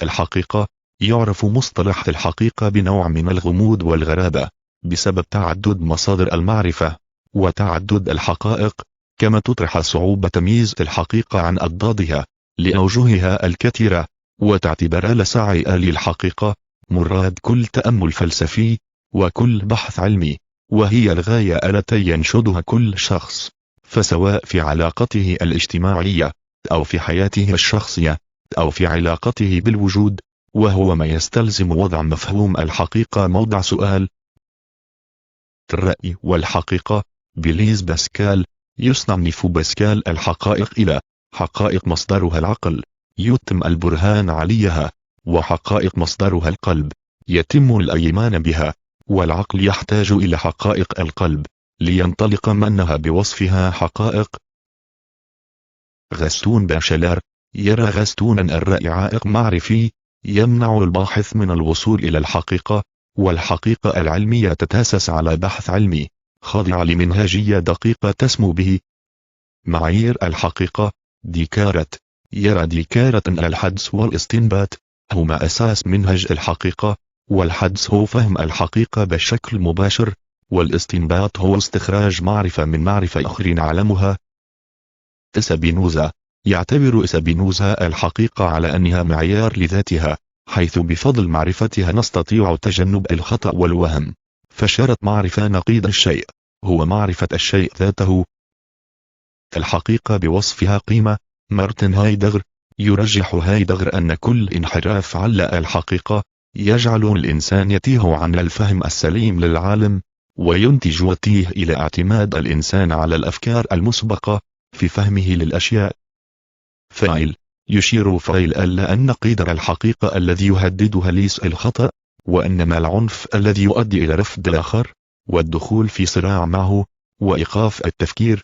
الحقيقة. يعرف مصطلح الحقيقة بنوع من الغموض والغرابة، بسبب تعدد مصادر المعرفة وتعدد الحقائق، كما تطرح صعوبة تمييز الحقيقة عن أضدادها لأوجهها الكثيرة، وتعتبر لسعي للحقيقة مراد كل تأمل فلسفي وكل بحث علمي، وهي الغاية التي ينشدها كل شخص، فسواء في علاقته الاجتماعية أو في حياته الشخصية أو في علاقته بالوجود، وهو ما يستلزم وضع مفهوم الحقيقة موضع سؤال. الرأي والحقيقة. بليز باسكال. يصنف باسكال الحقائق إلى حقائق مصدرها العقل يتم البرهان عليها، وحقائق مصدرها القلب يتم الإيمان بها، والعقل يحتاج إلى حقائق القلب لينطلق منها بوصفها حقائق. غاستون باشلر. يرى غاستون أن الرأي عائق معرفي يمنع الباحث من الوصول إلى الحقيقة، والحقيقة العلمية تتأسس على بحث علمي خاضع لمنهجية دقيقة تسمو به معايير الحقيقة. ديكارت. يرى ديكارت أن الحدس والاستنباط هما أساس منهج الحقيقة، والحدس هو فهم الحقيقة بشكل مباشر، والاستنباط هو استخراج معرفة من معرفة أخرى نعلمها. سبينوزا. يعتبر سبينوزا الحقيقة على أنها معيار لذاتها، حيث بفضل معرفتها نستطيع تجنب الخطأ والوهم، فشرط معرفة نقيض الشيء هو معرفة الشيء ذاته. الحقيقة بوصفها قيمة. مارتن هايدغر. يرجح هايدغر أن كل انحراف عن الحقيقة يجعل الإنسان يتيه عن الفهم السليم للعالم، وينتج وتيه إلى اعتماد الإنسان على الأفكار المسبقة في فهمه للأشياء. فايل. يشير فايل إلى أن نقيض الحقيقة الذي يهددها ليس الخطأ، وإنما العنف الذي يؤدي إلى رفض الآخر والدخول في صراع معه وإيقاف التفكير.